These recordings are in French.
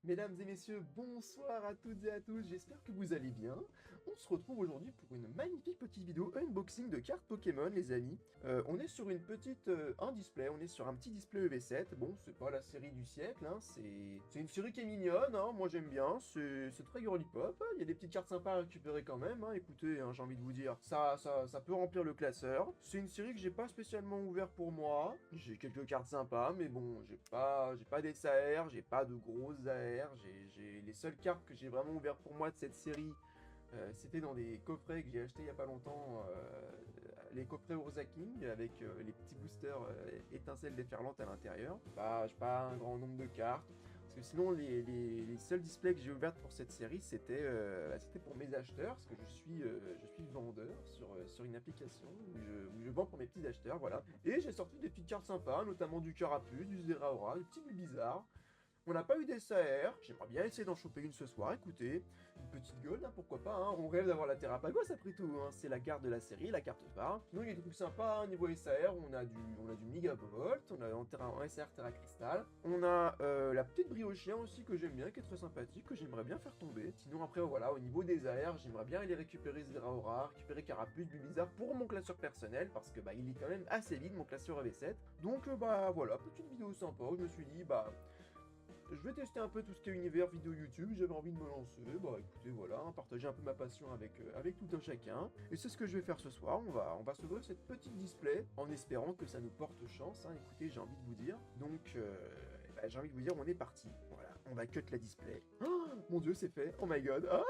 Mesdames et messieurs, bonsoir à toutes et à tous, j'espère que vous allez bien. On se retrouve aujourd'hui pour une magnifique petite vidéo unboxing de cartes Pokémon, les amis. On est sur un display, on est sur un petit display EV7. Bon, c'est pas la série du siècle, hein, c'est une série qui est mignonne, hein, moi j'aime bien, c'est très girly pop. Il y a des petites cartes sympas à récupérer quand même, hein. Écoutez, hein, j'ai envie de vous dire, ça peut remplir le classeur. C'est une série que j'ai pas spécialement ouvert pour moi, j'ai quelques cartes sympas, mais bon, j'ai pas des SAR, j'ai pas de grosses AR. Les seules cartes que j'ai vraiment ouvertes pour moi de cette série, c'était dans des coffrets que j'ai achetés il y a pas longtemps, les coffrets Urza King avec les petits boosters étincelles déferlantes à l'intérieur. J'ai pas un grand nombre de cartes, parce que sinon les seuls displays que j'ai ouverts pour cette série, c'était pour mes acheteurs, parce que je suis vendeur sur une application où je vends pour mes petits acheteurs, voilà. Et j'ai sorti des petites cartes sympas, notamment du Carapuce, du Zeraora, des petits bizarres. On n'a pas eu des SAR, j'aimerais bien essayer d'en choper une ce soir, écoutez, une petite gold, hein, pourquoi pas, hein, on rêve d'avoir la Terrapagos après tout, hein, c'est la carte de la série, la carte phare. Sinon il y a des trucs sympas, hein, niveau SAR, on a du Megavolt, on a en SAR Terra Crystal, on a la petite briochien aussi que j'aime bien, qui est très sympathique, que j'aimerais bien faire tomber. Sinon après voilà, au niveau des AR, j'aimerais bien aller récupérer Zeraora, récupérer Carapuce, Bulbizarre pour mon classeur personnel, parce que il est quand même assez vide mon classeur EV7. Donc voilà, petite vidéo sympa où je me suis dit je vais tester un peu tout ce qui est univers vidéo YouTube, j'avais envie de me lancer, écoutez voilà, hein, partager un peu ma passion avec tout un chacun. Et c'est ce que je vais faire ce soir, on va s'ouvrir cette petite display en espérant que ça nous porte chance, hein. Écoutez, j'ai envie de vous dire. Donc j'ai envie de vous dire, on est parti. Voilà, on va cut la display. Oh mon dieu, c'est fait, oh my god, ah,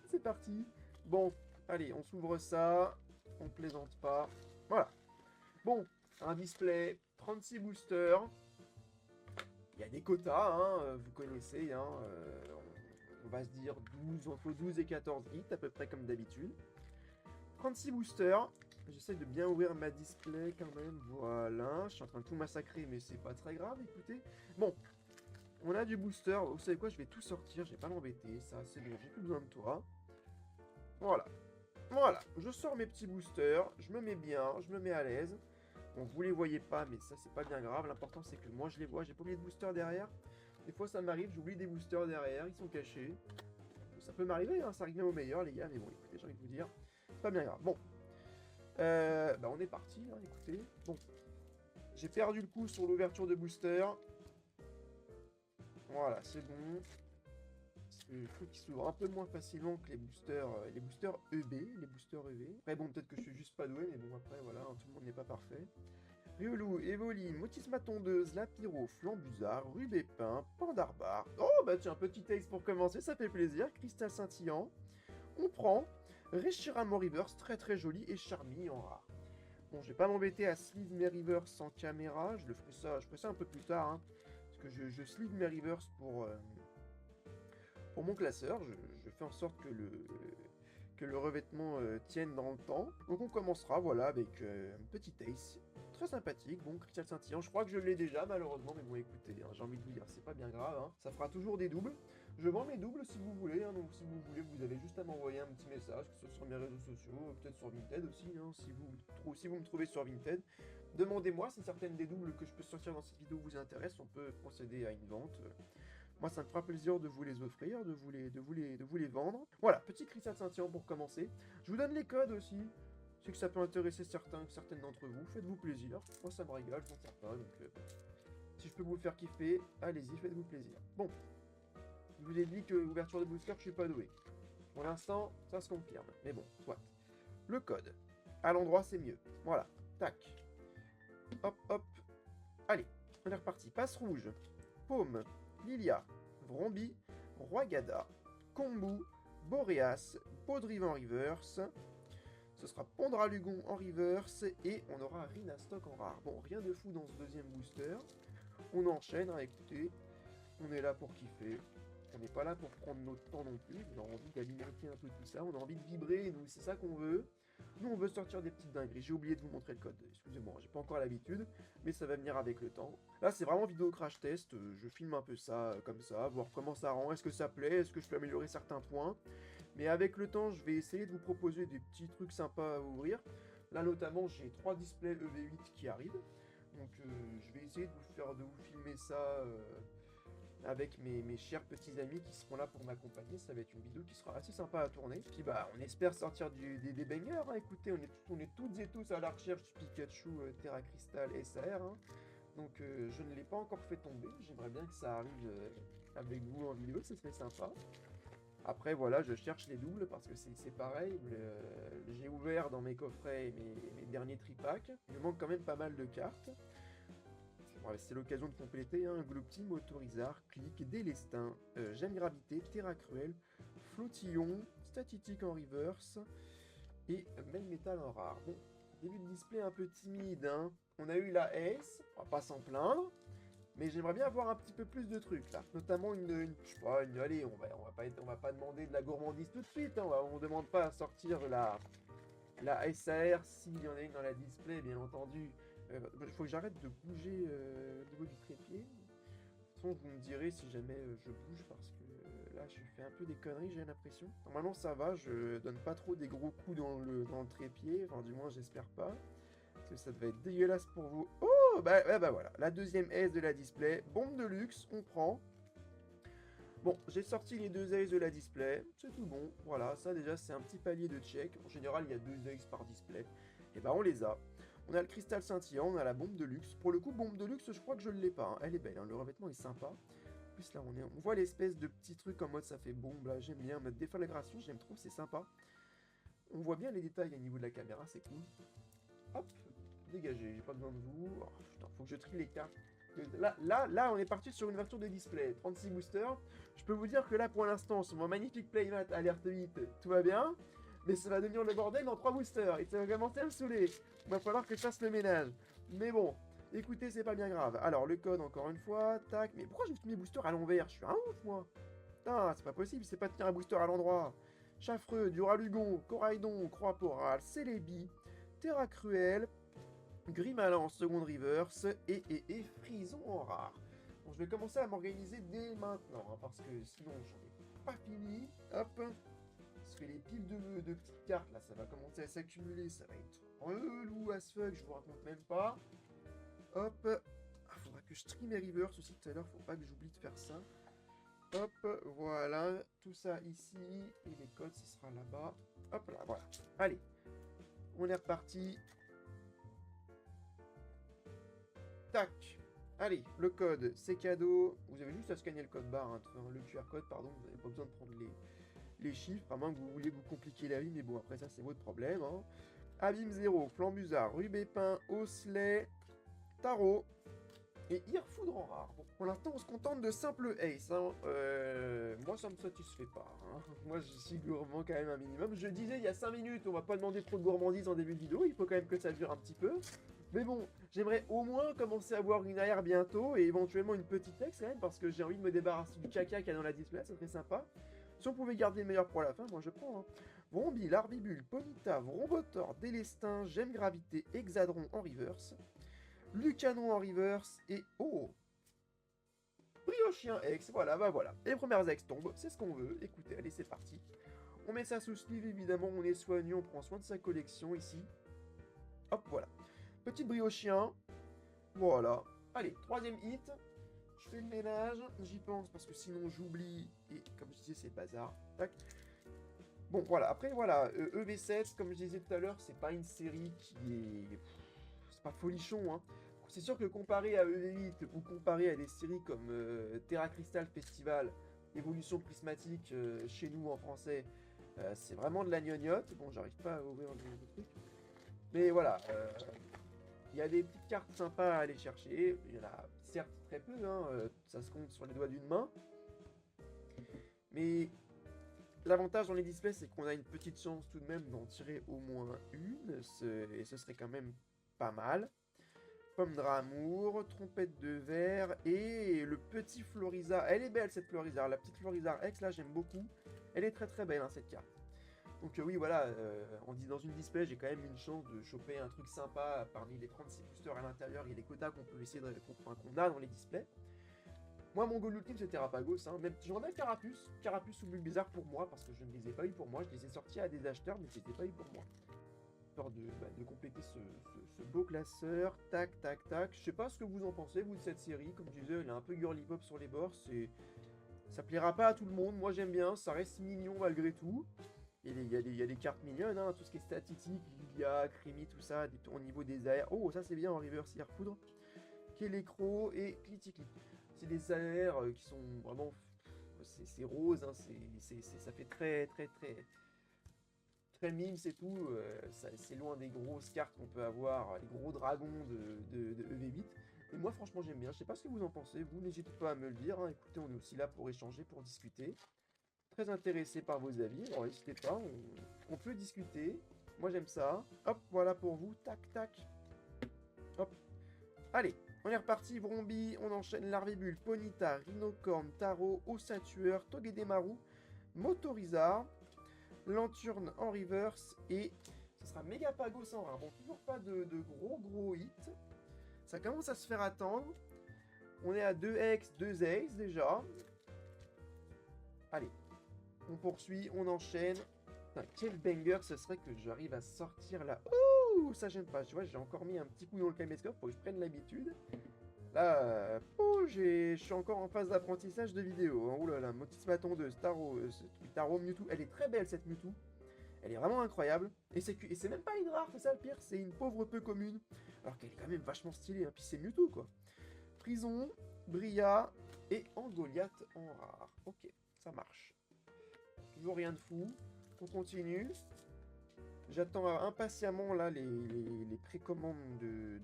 c'est parti. Bon, allez, on s'ouvre ça, on plaisante pas. Voilà. Bon, un display, 36 boosters. Il y a des quotas, hein, vous connaissez, hein, on va se dire entre 12 et 14 hits, à peu près comme d'habitude. 36 boosters, j'essaie de bien ouvrir ma display quand même, voilà, je suis en train de tout massacrer, mais c'est pas très grave, écoutez. Bon, on a du booster, vous savez quoi, je vais tout sortir, je vais pas m'embêter, ça c'est bon, j'ai plus besoin de toi. Voilà, voilà, je sors mes petits boosters, je me mets bien, je me mets à l'aise. Bon, vous les voyez pas, mais ça c'est pas bien grave, l'important c'est que moi je les vois, j'ai pas oublié de booster derrière. Des fois ça m'arrive, j'oublie des boosters derrière, ils sont cachés. Ça peut m'arriver, hein, ça arrive même au meilleur les gars, mais bon écoutez, j'ai envie de vous dire, c'est pas bien grave. Bon, on est parti, hein, écoutez. Bon, j'ai perdu le coup sur l'ouverture de booster. Voilà, c'est bon. C'est le truc qui s'ouvre un peu moins facilement que les boosters EB, les boosters EV. Après bon, peut-être que je suis juste pas doué, mais bon après voilà, hein, tout le monde n'est pas parfait. Riolu, Evoline, Motisma Tondeuse, Lapiro, Flambuzard, Rubépin, Pandarbar. Oh bah tiens, petit texte pour commencer, ça fait plaisir. Cristal scintillant. On prend Reshiram Reverse, très très joli, et Charmy en rare. Bon, je vais pas m'embêter à sleeve mes reverse en caméra, je ferai ça un peu plus tard, hein, parce que je sleeve mes reverse pour mon classeur, je fais en sorte que le revêtement tienne dans le temps. Donc on commencera voilà avec un petit ace très sympathique, bon cristal scintillant, je crois que je l'ai déjà malheureusement, mais bon écoutez, hein, j'ai envie de vous dire, c'est pas bien grave, hein. Ça fera toujours des doubles. Je vends mes doubles si vous voulez, hein, donc si vous voulez, vous avez juste à m'envoyer un petit message, que ce soit sur mes réseaux sociaux, peut-être sur Vinted aussi, hein, si vous me trouvez sur Vinted. Demandez-moi si certaines des doubles que je peux sortir dans cette vidéo vous intéressent, on peut procéder à une vente. Moi, ça me fera plaisir de vous les offrir, de vous les vendre. Voilà, petit cristal scintillant pour commencer. Je vous donne les codes aussi. C'est que ça peut intéresser certaines d'entre vous. Faites-vous plaisir. Moi, ça me régale, je m'en sers pas. Donc, si je peux vous faire kiffer, allez-y, faites-vous plaisir. Bon, je vous ai dit que l'ouverture de booster, je suis pas doué. Pour l'instant, ça se confirme. Mais bon, soit. Le code. À l'endroit, c'est mieux. Voilà. Tac. Hop, hop. Allez, on est reparti. Passe rouge. Paume. Lilia, Vrombi, Roigada, Kombu, Boreas, Podriv en reverse. Ce sera Pondralugon en reverse et on aura Rhinastock en rare. Bon, rien de fou dans ce deuxième booster. On enchaîne, hein, écoutez, on est là pour kiffer. On n'est pas là pour prendre notre temps non plus. On a envie d'alimenter un peu tout ça. On a envie de vibrer, nous, c'est ça qu'on veut. Nous, on veut sortir des petites dingueries. J'ai oublié de vous montrer le code. Excusez-moi, j'ai pas encore l'habitude, mais ça va venir avec le temps. Là, c'est vraiment vidéo crash test. Je filme un peu ça, comme ça, voir comment ça rend. Est-ce que ça plaît? Est-ce que je peux améliorer certains points? Mais avec le temps, je vais essayer de vous proposer des petits trucs sympas à ouvrir. Là, notamment, j'ai 3 displays EV8 qui arrivent. Donc, je vais essayer de vous filmer ça avec mes chers petits amis qui seront là pour m'accompagner. Ça va être une vidéo qui sera assez sympa à tourner. Puis bah, on espère sortir des bangers, hein. Écoutez, on est toutes et tous à la recherche du Pikachu Terra Crystal SAR, hein. Donc je ne l'ai pas encore fait tomber. J'aimerais bien que ça arrive avec vous en vidéo, ce serait sympa. Après voilà, je cherche les doubles parce que c'est pareil. J'ai ouvert dans mes coffrets mes derniers tripacks. Il me manque quand même pas mal de cartes. C'est l'occasion de compléter, hein. Glupti, Motorizard, Click, Délestin, Gemme Gravité, Terra Cruel, Flottillon, Statistique en reverse et Melmetal en rare. Bon, début de display un peu timide, hein. On a eu la S, on va pas s'en plaindre, mais j'aimerais bien avoir un petit peu plus de trucs là. Notamment je sais pas, allez, on va pas demander de la gourmandise tout de suite, hein. On demande pas à sortir la SAR s'il y en a une dans la display, bien entendu. Il faut que j'arrête de bouger au niveau du trépied. De toute façon, vous me direz si jamais je bouge parce que là, je fais un peu des conneries, j'ai l'impression. Normalement, ça va, je donne pas trop des gros coups dans le trépied. Enfin, du moins, j'espère pas. Parce que ça devait être dégueulasse pour vous. Oh, bah voilà. La deuxième S de la display. Bombe de luxe, on prend. Bon, j'ai sorti les deux S de la display. C'est tout bon. Voilà, ça déjà, c'est un petit palier de check. En général, il y a deux S par display. Et bah, on les a. On a le cristal scintillant, on a la bombe de luxe. Pour le coup, bombe de luxe, je crois que je ne l'ai pas, hein. Elle est belle, hein. Le revêtement est sympa. En plus, là, on voit l'espèce de petit truc en mode ça fait bombe, là. J'aime bien. Mode déflagration, j'aime trop, c'est sympa. On voit bien les détails au niveau de la caméra, c'est cool. Hop, dégagez, j'ai pas besoin de vous. Oh, putain, faut que je trie les cartes. Là, on est parti sur une ouverture de display. 36 boosters. Je peux vous dire que là, pour l'instant, sur mon magnifique playmat alerte 8, tout va bien. Mais ça va devenir le bordel dans 3 boosters. Et ça va commencer à me saouler. Il va falloir que je fasse le ménage. Mais bon, écoutez, c'est pas bien grave. Alors, le code, encore une fois. Tac. Mais pourquoi j'ai tous mes boosters à l'envers? Je suis un ouf, moi. Putain, c'est pas possible. C'est pas de tenir un booster à l'endroit. Chaffreux, Duralugon, Coraidon, Croix-Poral, Celebi, Terra Cruel, Grimalan en seconde reverse et Frison en rare. Bon, je vais commencer à m'organiser dès maintenant. Hein, parce que sinon, j'en ai pas fini. Hop. Parce que les piles de petites cartes, là, ça va commencer à s'accumuler, ça va être relou as fuck, je vous raconte même pas. Hop, faudra que je trie mes reverse aussi tout à l'heure, faut pas que j'oublie de faire ça. Hop, voilà, tout ça ici, et les codes, ce sera là-bas. Hop là, voilà. Allez, on est reparti. Tac. Allez, le code, c'est cadeau. Vous avez juste à scanner le code barre, hein, le QR code, pardon, vous n'avez pas besoin de prendre les chiffres, à moins que vous vouliez vous compliquer la vie, mais bon, après ça, c'est votre problème, hein. Abîme 0, Flambusard, Rubépin, Osselet, Tarot et Irfoudre en rare. Bon, pour l'instant, on se contente de simple Ace, hein. Moi, ça me satisfait pas, hein. Moi, je suis gourmand quand même un minimum. Je disais il y a 5 minutes, on va pas demander trop de gourmandise en début de vidéo, il faut quand même que ça dure un petit peu. Mais bon, j'aimerais au moins commencer à avoir une AR bientôt et éventuellement une petite X quand même, parce que j'ai envie de me débarrasser du caca qu'il y a dans la display, ça serait sympa. Si on pouvait garder le meilleur pour la fin, moi je prends, hein. Vrombi, Larbibule, Ponyta, Rombotor, Délestin, Gemme Gravité, Hexadron en reverse, Lucanon en reverse et... Oh, Briochien X, voilà, bah voilà. Et les premières X tombent, c'est ce qu'on veut. Écoutez, allez, c'est parti. On met ça sous sleeve, évidemment, on est soigneux, on prend soin de sa collection ici. Hop, voilà. Petit Briochien, voilà. Allez, troisième hit. Je fais le ménage, j'y pense parce que sinon j'oublie, et comme je disais, c'est bazar. Tac. Bon, voilà, après, voilà, EV7, comme je disais tout à l'heure, c'est pas une série qui est... C'est pas folichon, hein. C'est sûr que comparé à EV8 ou comparé à des séries comme Terra Crystal Festival, Évolution Prismatique chez nous en français, c'est vraiment de la gnognotte. Bon, j'arrive pas à ouvrir le truc. Mais voilà, il y a des petites cartes sympas à aller chercher. Il y en a certes très peu, hein, ça se compte sur les doigts d'une main. Mais l'avantage dans les displays, c'est qu'on a une petite chance tout de même d'en tirer au moins une. Et ce serait quand même pas mal. Pomme d'amour, trompette de verre et le petit Florizard. Elle est belle cette Florizard, la petite Florizard X là j'aime beaucoup. Elle est très très belle, hein, cette carte. Donc oui voilà, on dit dans une display j'ai quand même une chance de choper un truc sympa parmi les 36 boosters à l'intérieur et les quotas qu'on peut essayer qu'on a dans les displays. Moi mon goal ultime c'est Terrapagos, hein. Même j'en ai Carapuce ou Bulbizarre pour moi parce que je ne les ai pas eu pour moi, je les ai sortis à des acheteurs mais je ne les ai pas eu pour moi. histoire de compléter ce beau classeur. Tac, tac, tac. Je sais pas ce que vous en pensez, vous, de cette série. Comme je disais, elle est un peu girly pop sur les bords. Ça plaira pas à tout le monde. Moi, j'aime bien. Ça reste mignon malgré tout. Et il y a des cartes mignonnes, hein. Tout ce qui est statistique, Lilia, Creamy, tout ça. Au niveau des AR. Oh, ça, c'est bien en reverse hier poudre. Kélécro et Cliticli. C'est des AR qui sont vraiment... C'est rose, hein. Ça fait très mimes et tout. C'est loin des grosses cartes qu'on peut avoir, les gros dragons de EV8. Et moi, franchement, j'aime bien. Je sais pas ce que vous en pensez. Vous, n'hésitez pas à me le dire, hein. Écoutez, on est aussi là pour échanger, pour discuter. Très intéressé par vos avis. Alors, n'hésitez pas, on peut discuter. Moi, j'aime ça. Hop, voilà pour vous. Tac, tac. Hop. Allez, on est reparti. Brombi, on enchaîne Larvébule, Ponyta, Rhinocorn, Taro, Ossatueur, Togedemaru, Motorizard, Lanturne en reverse et ce sera Megapagos en rare. Bon, toujours pas de gros hits. Ça commence à se faire attendre. On est à 2x, 2 ace déjà. Allez, on poursuit, on enchaîne. Putain, quel banger ce serait que j'arrive à sortir là. Ouh, ça j'aime pas. Tu vois, j'ai encore mis un petit coup dans le caméscope pour que je prenne l'habitude. Là, je suis encore en phase d'apprentissage de vidéo. Hein. Ouh là là, Motismaton 2, Taro Mewtwo. Elle est très belle cette Mewtwo. Elle est vraiment incroyable. Et c'est même pas une rare, c'est ça le pire. C'est une pauvre peu commune. Alors qu'elle est quand même vachement stylée. Hein. Puis c'est Mewtwo quoi. Prison, Bria et Angoliath en rare. Ok, ça marche. Toujours rien de fou. On continue. J'attends impatiemment là les précommandes de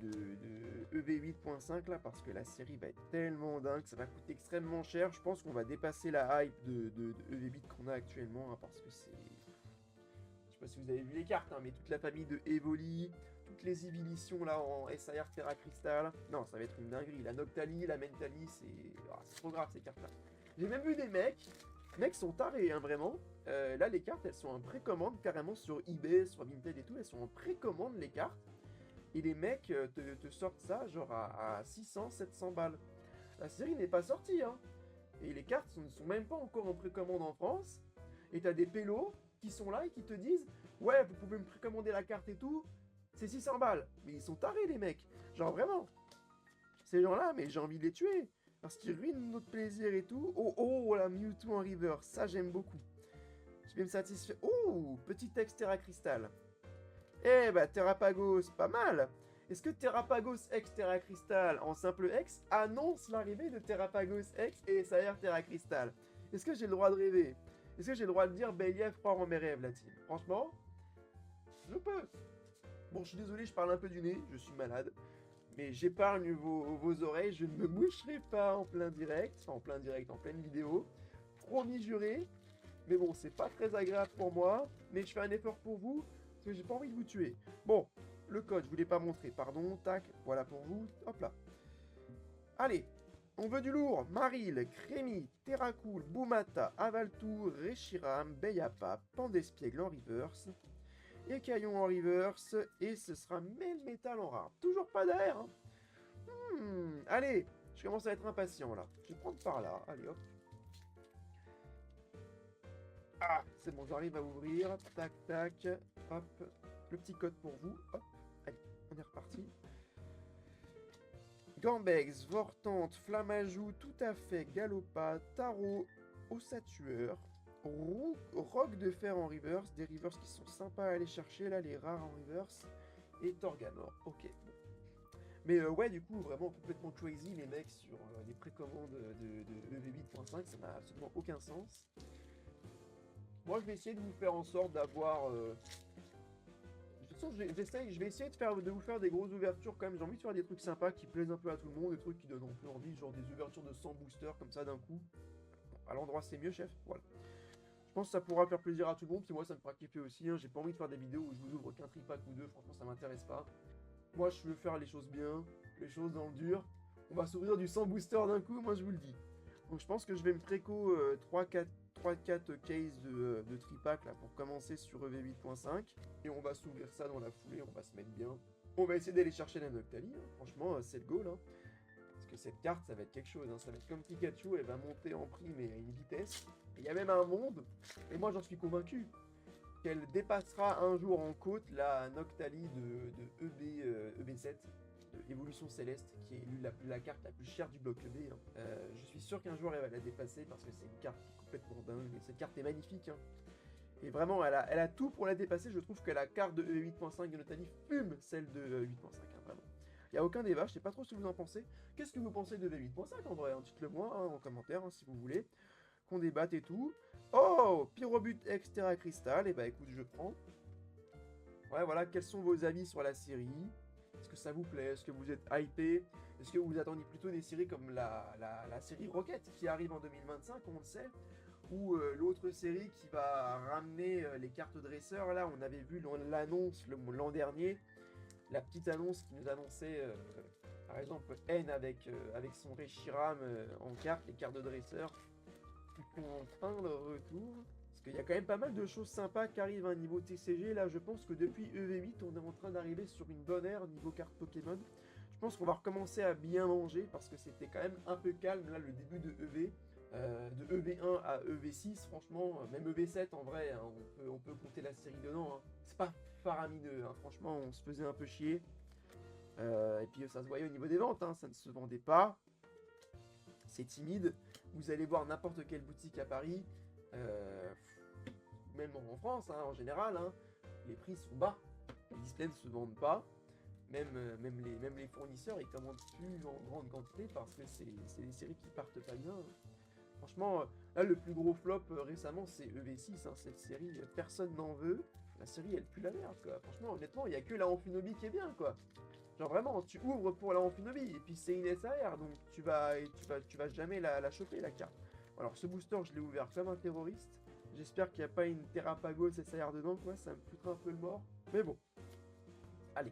EV8.5 là parce que la série va être tellement dingue, ça va coûter extrêmement cher. Je pense qu'on va dépasser la hype de EV8 qu'on a actuellement hein, parce que c'est... Je sais pas si vous avez vu les cartes, hein, mais toute la famille de Evoli, toutes les évolutions là en SAR Terra Crystal. Non, ça va être une dinguerie. La Noctali, la Mentali, c'est trop grave ces cartes là. J'ai même vu des mecs sont tarés, hein, vraiment. Là, les cartes, elles sont en précommande carrément sur eBay, sur Vinted et tout. Elles sont en précommande, les cartes. Et les mecs te sortent ça genre à 600, 700 balles. La série n'est pas sortie, hein. Et les cartes ne sont même pas encore en précommande en France. Et t'as des pélos qui sont là et qui te disent « Ouais, vous pouvez me précommander la carte et tout. C'est 600 balles. » Mais ils sont tarés, les mecs. Genre, vraiment. Ces gens-là, mais j'ai envie de les tuer. Parce qu'ils ruinent notre plaisir et tout. Oh, la Mewtwo en river, ça j'aime beaucoup. Je vais me satisfaire. Oh, petit texte Terra Crystal. Eh bah, Terrapagos, pas mal. Est-ce que Terrapagos X Terra Crystal en simple X annonce l'arrivée de Terrapagos X et SAR Terra Crystal? Est-ce que j'ai le droit de rêver? Est-ce que j'ai le droit de dire Believ croire en mes rêves, la team? Franchement, je peux. Bon, je suis désolé, je parle un peu du nez, je suis malade. Mais j'épargne vos oreilles, je ne me moucherai pas en plein direct, enfin en pleine vidéo. Promis juré. Mais bon, c'est pas très agréable pour moi, mais je fais un effort pour vous, parce que j'ai pas envie de vous tuer. Bon, le code, je vous l'ai pas montré, pardon, tac, voilà pour vous, hop là. Allez, on veut du lourd. Maril, Crémy, Terracool, Boumata, Avaltour, Reshiram, Beyapa, Pandespiègle en reverse. Écaillon en reverse, et ce sera Melmetal en rare. Toujours pas d'air, hein. Allez, je commence à être impatient, là. Je vais prendre par là, allez, hop. Ah, c'est bon, j'arrive à ouvrir. Tac, tac, hop. Le petit code pour vous, hop. Allez, on est reparti. Gambex, Vortante, Flammajou, Tout à fait, Galopa, Tarot, Ossatueur. Rock de fer en reverse, des reverse qui sont sympas à aller chercher, là, les rares en reverse, et Torganor, ok. Mais ouais, du coup, vraiment complètement crazy, les mecs, sur les précommandes de EV8.5, ça n'a absolument aucun sens. Moi, je vais essayer de vous faire en sorte d'avoir... De toute façon, je vais essayer de vous faire des grosses ouvertures quand même. J'ai envie de faire des trucs sympas qui plaisent un peu à tout le monde, des trucs qui donnent un peu envie, genre des ouvertures de 100 boosters comme ça d'un coup. À l'endroit, c'est mieux, chef, voilà. Je pense que ça pourra faire plaisir à tout le monde, puis moi ça me fera kiffer aussi, hein. J'ai pas envie de faire des vidéos où je vous ouvre qu'un tripack ou deux, franchement ça m'intéresse pas. Moi je veux faire les choses bien, les choses dans le dur. On va s'ouvrir du 100 booster d'un coup, moi je vous le dis. Donc je pense que je vais me préco 3-4 cases de tripack là pour commencer sur EV8.5. Et on va s'ouvrir ça dans la foulée, on va se mettre bien. On va essayer d'aller chercher la Noctali, hein. Franchement c'est le goal, hein. Parce que cette carte, ça va être quelque chose, hein. Ça va être comme Pikachu, elle va monter en prix, mais à une vitesse. Il y a même un monde, et moi j'en suis convaincu. qu'elle dépassera un jour en côte la Noctali de EB7, Évolution Céleste, qui est la carte la plus chère du bloc EB. Hein. Je suis sûr qu'un jour elle va la dépasser parce que c'est une carte complètement dingue. Et cette carte est magnifique. Hein. Et vraiment, elle a tout pour la dépasser. Je trouve que la carte de E8.5 de Noctali fume celle de 8.5. Hein, vraiment. Il n'y a aucun débat, je sais pas trop ce que vous en pensez. Qu'est-ce que vous pensez de V8.5 en vrai? Hein, dites-le moi hein, en commentaire hein, si vous voulez. Qu'on débatte et tout. Oh, Pyrobut X Terra Crystal. Et bah écoute, je prends. Ouais, voilà, quels sont vos avis sur la série? Est-ce que ça vous plaît? Est-ce que vous êtes hypé? Est-ce que vous attendiez plutôt des séries comme la série Rocket qui arrive en 2025, on le sait? Ou l'autre série qui va ramener les cartes dresseurs. Là, on avait vu l'annonce l'an dernier. La petite annonce qui nous annonçait, par exemple, N avec son Reshiram en carte, les cartes de dresseur, qui font enfin leur retour. Parce qu'il y a quand même pas mal de choses sympas qui arrivent à un niveau TCG. Là, je pense que depuis EV8, on est en train d'arriver sur une bonne ère niveau carte Pokémon. Je pense qu'on va recommencer à bien manger parce que c'était quand même un peu calme, là, le début de EV. De EV1 à EV6, franchement, même EV7 en vrai, hein, on peut compter la série dedans. Hein. C'est pas faramineux, hein, franchement, on se faisait un peu chier. Et puis ça se voyait au niveau des ventes, hein, ça ne se vendait pas. C'est timide. Vous allez voir n'importe quelle boutique à Paris, même en France hein, en général, hein, les prix sont bas. Les displays ne se vendent pas. Même les fournisseurs, ils commandent plus en grande quantité parce que c'est des séries qui partent pas bien. Hein. Franchement, là, le plus gros flop récemment, c'est EV6. Hein, cette série, personne n'en veut. La série, elle pue la merde, quoi. Franchement, honnêtement, il n'y a que la Amphinobie qui est bien, quoi. Genre vraiment, tu ouvres pour la Amphinobie, et puis c'est une SAR, donc tu vas jamais la choper, la carte. Alors, ce booster, je l'ai ouvert comme un terroriste. J'espère qu'il n'y a pas une Terrapagos SAR dedans, quoi. Ça me foutrait un peu le mort. Mais bon. Allez.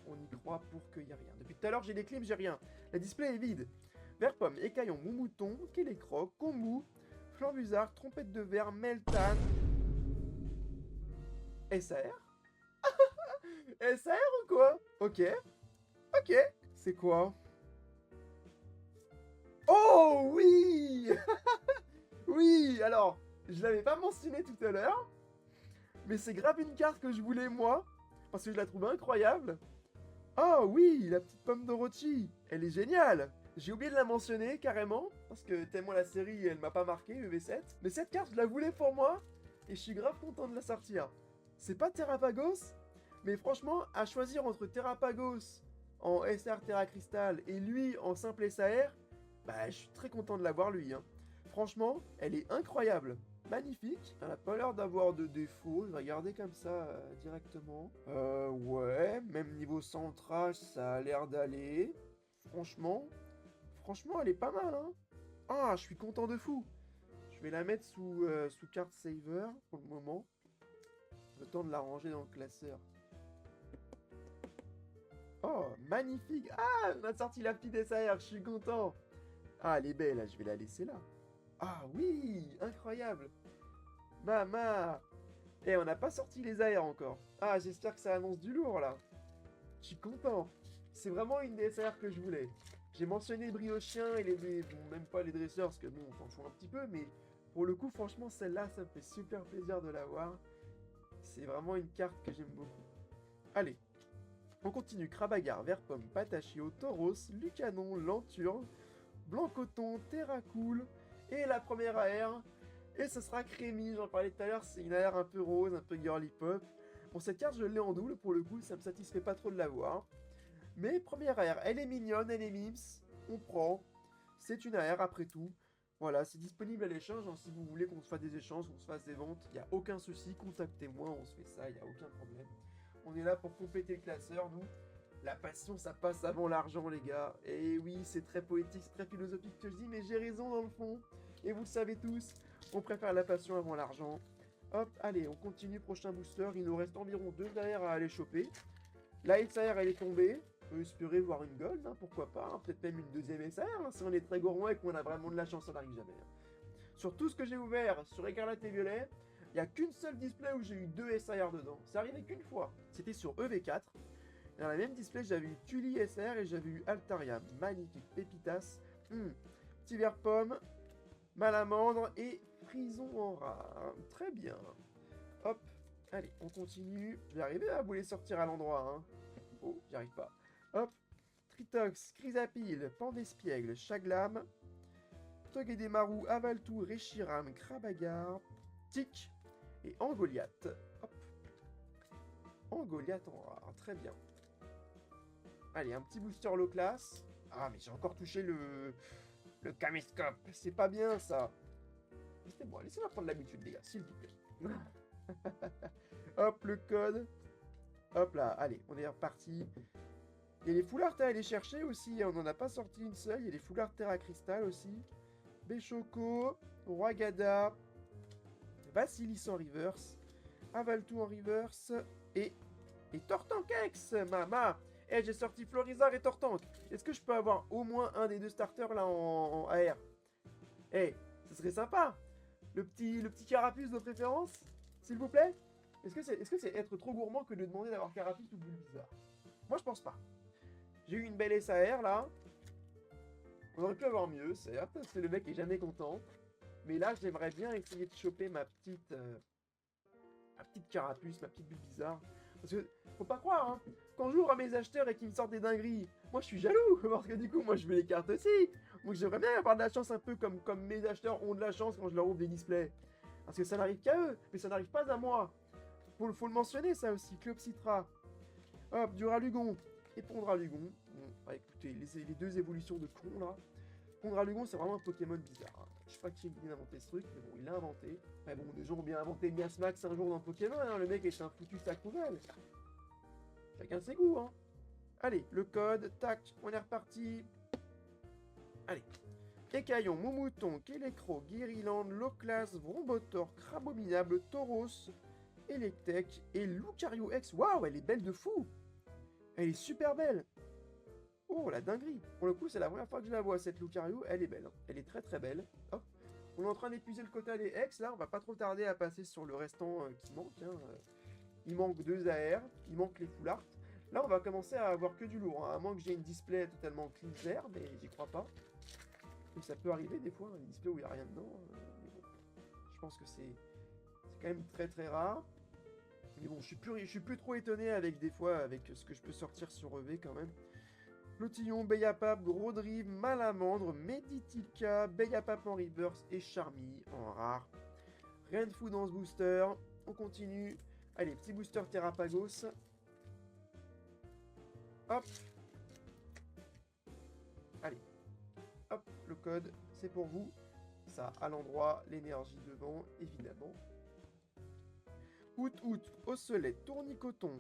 On y croit pour qu'il n'y ait rien. Depuis tout à l'heure, j'ai des clips, j'ai rien. La display est vide. Vert pomme, écaillon, moumouton, Kélécroc, Kombu, Flambuzard, trompette de verre, Meltan. SAR SAR ou quoi? Ok. Ok. C'est quoi? Oh oui oui, alors, je l'avais pas mentionné tout à l'heure, mais c'est grave une carte que je voulais moi, parce que je la trouve incroyable. Oh oui, la petite pomme d'Orochi, elle est géniale. J'ai oublié de la mentionner carrément, parce que tellement la série elle m'a pas marqué, EV7. Mais cette carte je la voulais pour moi, et je suis grave content de la sortir. C'est pas Terrapagos, mais franchement, à choisir entre Terrapagos en SR Terra Crystal et lui en simple SAR, bah je suis très content de l'avoir lui. Hein. Franchement, elle est incroyable. Magnifique, elle n'a pas l'air d'avoir de défaut, je vais regarder comme ça directement. Ouais, même niveau centrage, ça a l'air d'aller. Franchement, elle est pas mal, hein. Ah, je suis content de fou. Je vais la mettre sous carte saver pour le moment. Le temps de la ranger dans le classeur. Oh, magnifique. Ah, on a sorti la petite SAR, je suis content. Ah, elle est belle, là, je vais la laisser là. Ah oui, incroyable. Mama. Eh, on n'a pas sorti les AR encore. Ah, j'espère que ça annonce du lourd, là. Je suis content. C'est vraiment une des SAR que je voulais. J'ai mentionné les briochiens et bon, même pas les dresseurs, parce que bon, on s'en fout un petit peu, mais pour le coup, franchement, celle-là, ça me fait super plaisir de l'avoir. C'est vraiment une carte que j'aime beaucoup. Allez, on continue. Crabagar, Verpomme, Patachio, Tauros, Lucanon, Lanturne, Blanc-Coton, Terracool, et la première AR. Et ce sera Crémy, j'en parlais tout à l'heure, c'est une AR un peu rose, un peu girly pop. Bon, cette carte, je l'ai en double, pour le coup, ça me satisfait pas trop de l'avoir. Mais première AR, elle est mignonne, elle est mims, on prend. C'est une AR après tout. Voilà, c'est disponible à l'échange, hein, si vous voulez qu'on se fasse des échanges, qu'on se fasse des ventes, il n'y a aucun souci, contactez-moi, on se fait ça, il n'y a aucun problème. On est là pour compléter le classeur, nous. La passion, ça passe avant l'argent, les gars. Et oui, c'est très poétique, c'est très philosophique que je dis, mais j'ai raison dans le fond. Et vous le savez tous, on préfère la passion avant l'argent. Hop, allez, on continue, prochain booster. Il nous reste environ 2 AR à aller choper. La SAR, elle est tombée. On peut espérer voir une gold, hein, pourquoi pas. Hein, peut-être même une deuxième SAR, hein, si on est très gourmand et qu'on a vraiment de la chance, ça n'arrive jamais. Hein. Sur tout ce que j'ai ouvert, sur Écarlate et Violet, il n'y a qu'une seule display où j'ai eu 2 SAR dedans. C'est arrivé qu'une fois. C'était sur EV4. Dans la même display, j'avais eu Tully SR et j'avais eu Altaria. Magnifique, Pépitas. Petit vert pomme, Malamandre et Frison en rare. Très bien. Hop, Allez, on continue. Je vais arriver à vous les sortir à l'endroit, hein. Oh, j'y arrive pas. Hop. Tritox, Chrysapile, Pandespiègle, Chaglam, Togedemaru, Avaltou, Reshiram, Krabagar, Tic et Angoliath. Hop. Angoliath en rare, très bien. Allez, un petit booster low class. Ah, mais j'ai encore touché le caméscope. C'est pas bien, ça. Laissez-moi prendre l'habitude, les gars, s'il vous plaît. Hop, le code. Hop là, allez, on est reparti. Il y a les foulards à aller chercher aussi, on n'en a pas sorti une seule. Il y a les foulards terre à cristal aussi. Béchoco, Roigada, Basilis en reverse, Avaltou en reverse et Tortankex, mama. Eh, j'ai sorti Florizard et Tortank. Est-ce que je peux avoir au moins un des deux starters là en AR? Eh, ce serait sympa. Le petit Carapuce de préférence, s'il vous plaît. Est-ce que c'est être trop gourmand que de demander d'avoir Carapuce ou Bulbizarre? Moi, je pense pas. J'ai eu une belle SAR là. On aurait pu avoir mieux, certes, parce que le mec est jamais content. Mais là, j'aimerais bien essayer de choper ma petite Carapuce, ma petite Bulbizarre. Parce que, faut pas croire, hein, quand j'ouvre à mes acheteurs et qu'ils me sortent des dingueries, moi je suis jaloux, parce que du coup, moi je veux les cartes aussi. Donc j'aimerais bien avoir de la chance un peu comme mes acheteurs ont de la chance quand je leur ouvre des displays. Parce que ça n'arrive qu'à eux, mais ça n'arrive pas à moi. Faut le mentionner ça aussi, Cleopsitra. Hop, Duralugon et Pondralugon. Bon, bah écoutez, les deux évolutions de con là. Pondralugon, c'est vraiment un Pokémon bizarre. Hein. Je sais pas qui a inventé ce truc, mais bon, il l'a inventé. Mais bon, des gens ont bien inventé Miasmax un jour dans Pokémon, hein. Le mec est un foutu sac poubelle. Chacun ses goûts, hein. Allez, le code, tac, on est reparti. Allez. Écaillon, Moumouton, Kélécro, Guériland, Loclas, Vrombotor, Crabominable, Tauros, Electek et Lucario X. Waouh, elle est belle de fou. Elle est super belle. Oh, la dinguerie. Pour le coup, c'est la première fois que je la vois, cette Lucario. Elle est belle. Hein. Elle est très très belle. Hop. On est en train d'épuiser le quota des X. Là, on va pas trop tarder à passer sur le restant qui manque. Hein. Il manque 2 AR. Il manque les full art. Là, on va commencer à avoir que du lourd. Hein. À moins que j'ai une display totalement clean, mais j'y crois pas. Et ça peut arriver des fois, un display où il n'y a rien dedans. Mais bon, je pense que c'est quand même très très rare. Mais bon, je suis plus trop étonné avec des fois avec ce que je peux sortir sur EV quand même. Lotillon, Beyapap, Gros Drive, Malamandre, Meditica, Beyapap en reverse et Charmy en rare. Rien de fou dans ce booster. On continue. Allez, petit booster Terrapagos. Hop. Allez. Hop, le code, c'est pour vous. Ça, à l'endroit, l'énergie devant, évidemment. Out, Osselet, Tournicoton,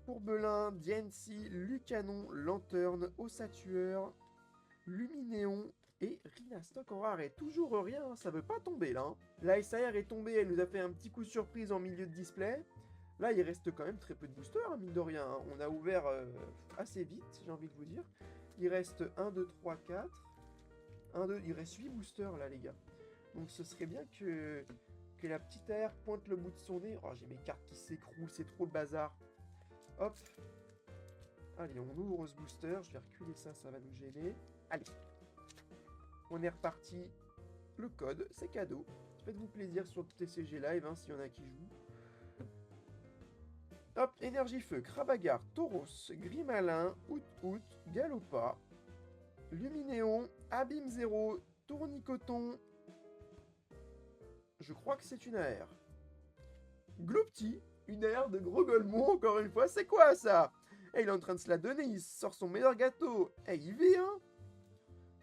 Courbelin, Diancie, Lucanon, Lanterne, Ossatueur, Luminéon et Rhinastock en rare. Et toujours rien, hein, ça veut pas tomber là. Hein. La SAR est tombée, elle nous a fait un petit coup de surprise en milieu de display. Là, il reste quand même très peu de boosters, hein, mine de rien. Hein. On a ouvert assez vite, j'ai envie de vous dire. Il reste 1, 2, 3, 4. 1, 2, il reste 8 boosters là, les gars. Donc ce serait bien que la petite AR pointe le bout de son nez. Oh, j'ai mes cartes qui s'écroulent, c'est trop le bazar. Hop. Allez, on ouvre ce booster. Je vais reculer ça, ça va nous gêner. Allez. On est reparti. Le code, c'est cadeau. Faites-vous plaisir sur le TCG Live, hein, s'il y en a qui jouent. Hop, Énergie Feu, Krabagar, Tauros, Grimalin, Out, Galopa, Luminéon, Abîme 0, Tournicoton. Je crois que c'est une AR. Gloupti, une AR de gros Golemon, encore une fois. C'est quoi ça? Eh, il est en train de se la donner, il sort son meilleur gâteau. Eh, il vit, hein?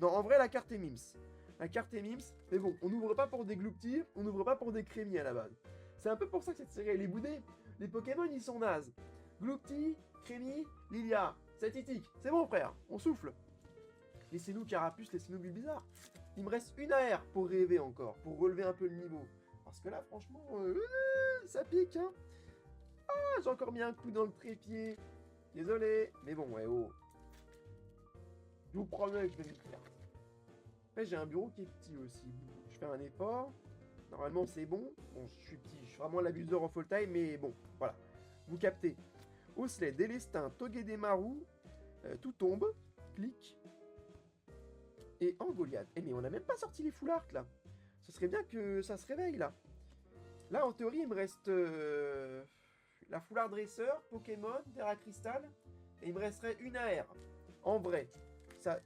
Non, en vrai, la carte est mims. La carte est mims, mais bon, on n'ouvre pas pour des Gloupti, on n'ouvre pas pour des Crémis à la base. C'est un peu pour ça que cette série, elle est boudée. Les Pokémon, ils sont nazes. Gloupti, Crémi, Lilia, Satitique. C'est bon, frère, on souffle. Laissez-nous Carapuce, laissez-nous Bulbizarre. Il me reste une AR pour rêver encore, pour relever un peu le niveau. Parce que là, franchement, ça pique, hein. Ah, j'ai encore mis un coup dans le trépied. Désolé, mais bon, ouais, oh. Je vous promets que je vais m'y faire. Après, j'ai un bureau qui est petit aussi. Je fais un effort. Normalement, c'est bon. Bon, je suis petit, je suis vraiment l'abuseur en full time, mais bon, voilà. Vous captez. Osselet, Délestin, Togedemaru, tout tombe. Clic. Et Angoliath. Eh, mais on n'a même pas sorti les full art, là. Ce serait bien que ça se réveille, là. Là, en théorie, il me reste la foulard dresseur, Pokémon, Terra Crystal, et il me resterait une AR. En vrai, ça,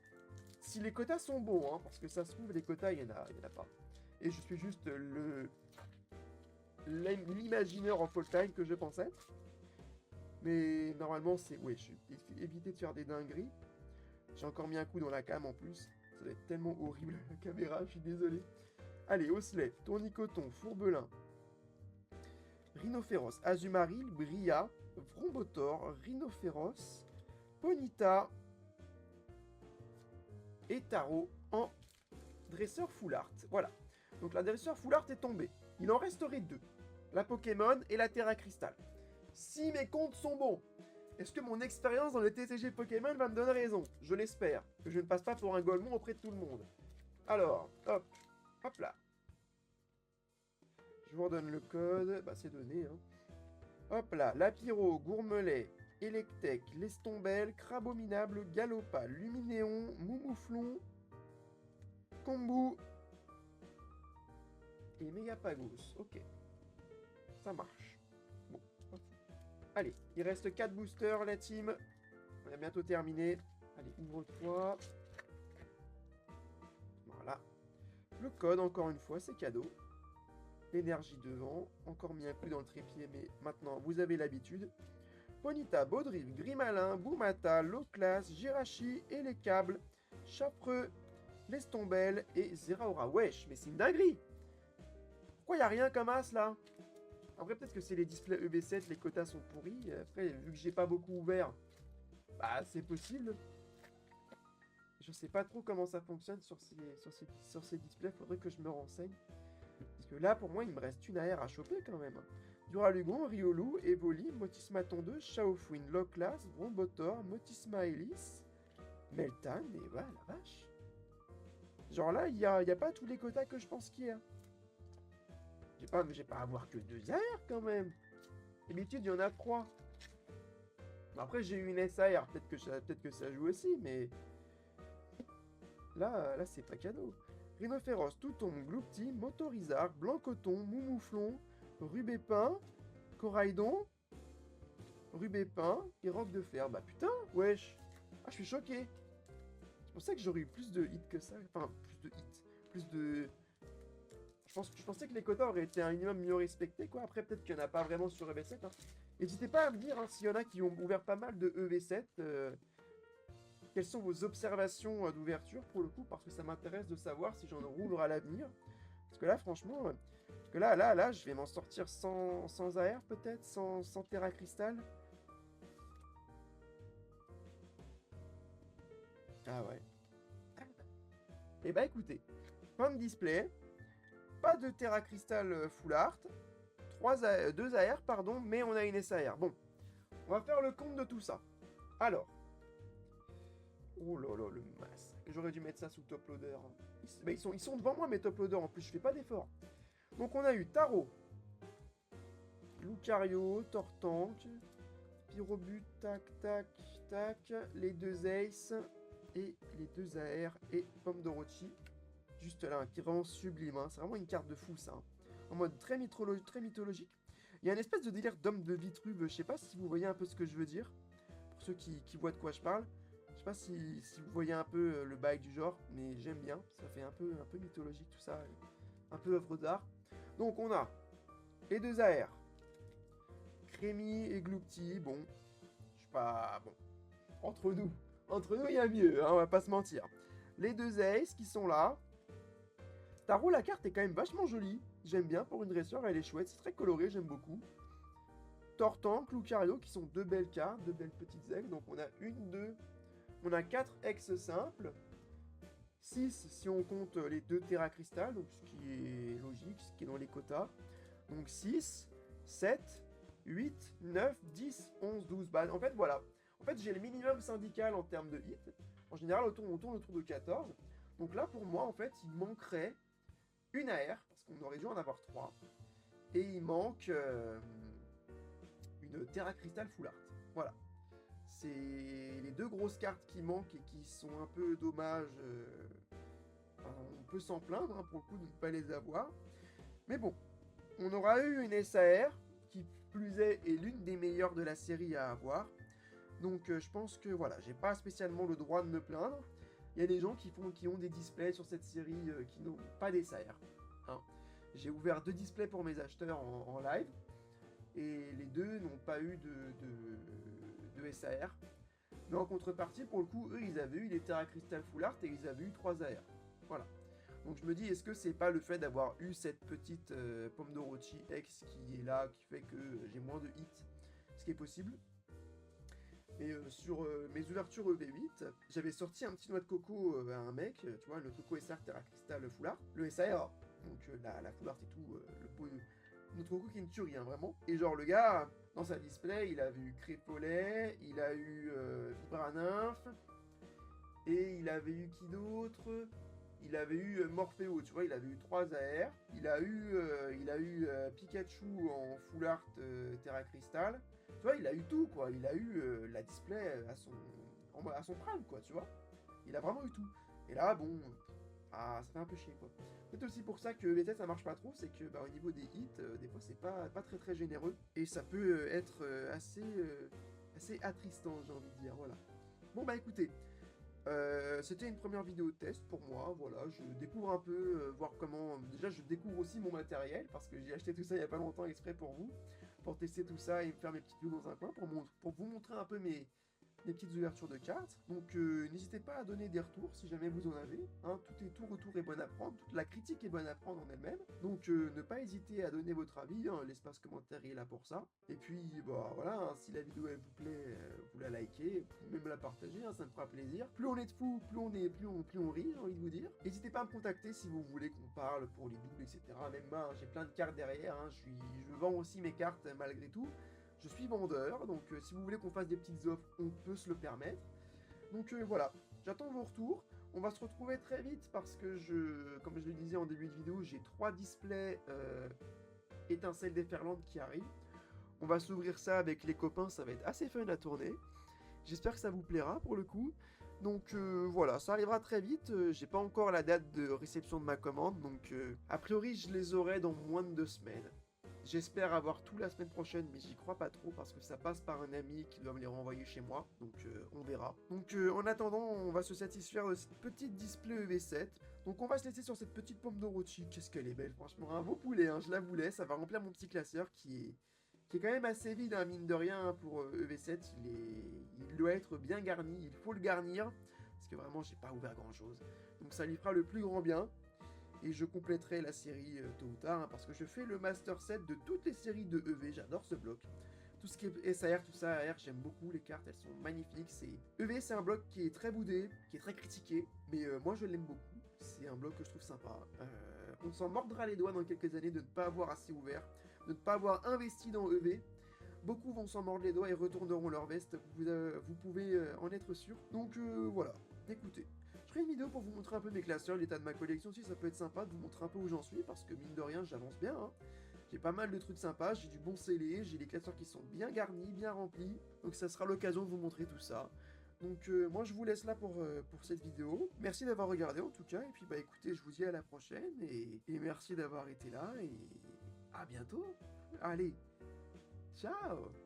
si les quotas sont bons, hein, parce que ça se trouve, les quotas, il y en a pas. Et je suis juste l'imaginaire en full time que je pense être. Mais normalement, c'est... Ouais, je vais éviter de faire des dingueries. J'ai encore mis un coup dans la cam en plus. Ça va être tellement horrible la caméra, je suis désolé. Allez, Osselet, Tournicoton, Fourbelin, Rhinophéros, Azumarill, Bria, Vrombotor, Rhinophéros, Ponyta et Taro en dresseur full art. Voilà. Donc la dresseur full art est tombée. Il en resterait deux. La Pokémon et la Terra Crystal. Si mes comptes sont bons, est-ce que mon expérience dans le TCG Pokémon va me donner raison? Je l'espère. Que je ne passe pas pour un Golemon auprès de tout le monde. Alors, hop. Hop là. Je vous redonne le code. Bah c'est donné, hein. Hop là. Lapiro, Gourmelet, Electek, Lestombel, Crabominable, Galopa, Luminéon, Moumouflon, Kombu et Megapagos. Ok. Ça marche. Bon. Allez, il reste 4 boosters, la team. On a bientôt terminé. Allez, ouvre-toi. Voilà. Le code, encore une fois, c'est cadeau. L'énergie devant. Encore mis un coup dans le trépied, mais maintenant, vous avez l'habitude. Ponyta, Baudrive, Grimalin, Boumata, Loclas, Jirachi et les câbles. Chapreux, Lestombel et Zeraora. Wesh, mais c'est une dinguerie! Pourquoi y a rien comme as là? Après, peut-être que c'est les displays EV7, les quotas sont pourris. Après, vu que j'ai pas beaucoup ouvert, bah c'est possible. Je sais pas trop comment ça fonctionne sur ces displays, faudrait que je me renseigne. Parce que là, pour moi, il me reste une AR à choper quand même. Duralugon, Riolu, Evoli, Motisma Tondeuse, Shaofuin, Loclas, Vrombotor, Motisma Hélice, Meltan, et voilà, la vache. Genre là, il y a pas tous les quotas que je pense qu'il y a. J'ai pas à avoir que 2 AR quand même. D'habitude, il y en a 3. Après, j'ai eu une SAR, peut-être que ça joue aussi, mais... Là c'est pas cadeau. Rhinophéros, Touton, Gloupti, Motorizard, Blancoton, Moumouflon, Rubépin, Coraidon, Rubépin et Roc de Fer. Bah putain, wesh. Ah, je suis choqué. Je pensais que j'aurais eu plus de hits que ça. Enfin, plus de hits. Plus de... Je pensais que les quotas auraient été un minimum mieux respectés, quoi. Après, peut-être qu'il n'y en a pas vraiment sur EV7. Hein. N'hésitez pas à me dire, hein, s'il y en a qui ont ouvert pas mal de EV7. Quelles sont vos observations d'ouverture, pour le coup, parce que ça m'intéresse de savoir si j'en rouvre à l'avenir. Parce que là, franchement... Parce que là, je vais m'en sortir sans AR, peut-être, sans Terra Crystal. Ah ouais. Et bah écoutez, fin de display... Pas de Terra Crystal Full Art, 2 AR, pardon, mais on a une SAR. Bon, on va faire le compte de tout ça. Alors, oh là là, le masque. J'aurais dû mettre ça sous top loader. Ils sont devant moi, mes top loaders, en plus, je fais pas d'effort. Donc on a eu Taro, Lucario, Tortank, Pyrobut, tac, tac, tac, les 2 Ace, et les 2 AR, et Pomme d'Orochi. Juste là, qui est vraiment sublime, hein. C'est vraiment une carte de fou ça, hein. En mode très mythologique. Il y a une espèce de délire d'homme de Vitruve, je sais pas si vous voyez un peu ce que je veux dire, pour ceux qui voient de quoi je parle. Je sais pas si vous voyez un peu le bail du genre, mais j'aime bien, ça fait un peu mythologique tout ça, un peu œuvre d'art. Donc on a les 2 AR, Crémy et Gloupti, bon, je sais pas, bon, entre nous il y a mieux, hein, on va pas se mentir. Les 2 Ace qui sont là. Taro, la carte est quand même vachement jolie. J'aime bien pour une dresseur, elle est chouette. C'est très coloré, j'aime beaucoup. Tortank, Lucario, qui sont 2 belles cartes, 2 belles petites aigles. Donc on a 1, 2... On a 4 ex simples. 6 si on compte les 2 Terra Crystal, donc ce qui est logique, ce qui est dans les quotas. Donc 6, 7, 8, 9, 10, 11, 12 balles. En fait, voilà. En fait, j'ai le minimum syndical en termes de hits. En général, on tourne autour de 14. Donc là, pour moi, en fait, il manquerait une AR, parce qu'on aurait dû en avoir 3. Et il manque une Terra Crystal Full Art. Voilà. C'est les 2 grosses cartes qui manquent et qui sont un peu dommages. On peut s'en plaindre, hein, pour le coup, de ne pas les avoir. Mais bon, On aura eu une SAR, qui plus est l'une des meilleures de la série à avoir. Donc je pense que voilà, j'ai pas spécialement le droit de me plaindre. Il y a des gens qui ont des displays sur cette série qui n'ont pas des SAR. Hein. J'ai ouvert 2 displays pour mes acheteurs en live, et les 2 n'ont pas eu de SAR. Mais en contrepartie, pour le coup, eux, ils avaient eu les Terra Crystal Full Art et ils avaient eu 3 AR. Voilà. Donc je me dis, est-ce que c'est pas le fait d'avoir eu cette petite pomme d'Orochi X qui est là, qui fait que j'ai moins de hits, ce qui est possible. Et sur mes ouvertures EV8, j'avais sorti un petit noix de coco à un mec, tu vois, le coco SR Terra Crystal Full Art, le SAR, donc la Full Art et tout, le pot notre coco qui est une tuerie, hein, vraiment. Et genre, le gars, dans sa display, il avait eu Crépolet, il a eu Vibra-Nymph, et il avait eu qui d'autre? Il avait eu Morpheo, tu vois, il avait eu 3 AR. Il a eu Pikachu en Full Art Terra Crystal. Tu vois, il a eu tout, quoi. Il a eu la display à son prime, quoi, tu vois. Il a vraiment eu tout. Et là, bon, ça fait un peu chier, quoi. C'est aussi pour ça que VTS ça marche pas trop, c'est que bah, au niveau des hits, des fois c'est pas très très généreux. Et ça peut être assez attristant, j'ai envie de dire, voilà. Bon bah écoutez, c'était une première vidéo de test pour moi, voilà, je découvre un peu, voir comment... Déjà je découvre aussi mon matériel, parce que j'ai acheté tout ça il y a pas longtemps exprès pour vous, pour tester tout ça et me faire mes petites vidéos dans un coin, pour vous montrer un peu mes petites ouvertures de cartes. Donc n'hésitez pas à donner des retours si jamais vous en avez. Hein, tout retour est bon à prendre, toute la critique est bonne à prendre en elle-même. Donc ne pas hésiter à donner votre avis, hein, l'espace commentaire est là pour ça. Et puis bah voilà, hein, si la vidéo elle vous plaît, vous la likez, vous pouvez même la partager, hein, ça me fera plaisir. Plus on est de fous, plus on rit, j'ai envie de vous dire. N'hésitez pas à me contacter si vous voulez qu'on parle pour les doubles, etc. Même moi, j'ai plein de cartes derrière, hein, je vends aussi mes cartes malgré tout. Je suis vendeur, donc si vous voulez qu'on fasse des petites offres, on peut se le permettre. Donc voilà, j'attends vos retours. On va se retrouver très vite parce que comme je le disais en début de vidéo, j'ai 3 displays étincelles déferlantes qui arrivent. On va s'ouvrir ça avec les copains, ça va être assez fun à tourner. J'espère que ça vous plaira pour le coup. Donc voilà, ça arrivera très vite. J'ai pas encore la date de réception de ma commande, donc a priori je les aurai dans moins de 2 semaines. J'espère avoir tout la semaine prochaine, mais j'y crois pas trop parce que ça passe par un ami qui doit me les renvoyer chez moi, donc on verra. Donc en attendant, on va se satisfaire de cette petite display EV7. Donc on va se laisser sur cette petite pomme d'Orochi. Qu'est-ce qu'elle est belle, franchement, un beau poulet, hein, je la voulais, ça va remplir mon petit classeur qui est quand même assez vide, hein, mine de rien, hein, pour EV7. Il doit être bien garni, il faut le garnir, parce que vraiment j'ai pas ouvert grand chose. Donc ça lui fera le plus grand bien. Et je compléterai la série tôt ou tard, hein, parce que je fais le master set de toutes les séries de EV, j'adore ce bloc. Tout ce qui est SAR, tout ça, AR, j'aime beaucoup, les cartes, elles sont magnifiques. EV, c'est un bloc qui est très boudé, qui est très critiqué, mais moi je l'aime beaucoup. C'est un bloc que je trouve sympa. On s'en mordra les doigts dans quelques années de ne pas avoir assez ouvert, de ne pas avoir investi dans EV. Beaucoup vont s'en mordre les doigts et retourneront leur veste, vous pouvez en être sûr. Donc voilà, écoutez. Je ferai une vidéo pour vous montrer un peu mes classeurs, l'état de ma collection aussi, ça peut être sympa de vous montrer un peu où j'en suis, parce que mine de rien, j'avance bien. Hein. J'ai pas mal de trucs sympas, j'ai du bon scellé, j'ai des classeurs qui sont bien garnis, bien remplis, donc ça sera l'occasion de vous montrer tout ça. Donc moi je vous laisse là pour cette vidéo. Merci d'avoir regardé en tout cas, et puis bah écoutez, je vous dis à la prochaine, et merci d'avoir été là, et à bientôt. Allez, ciao.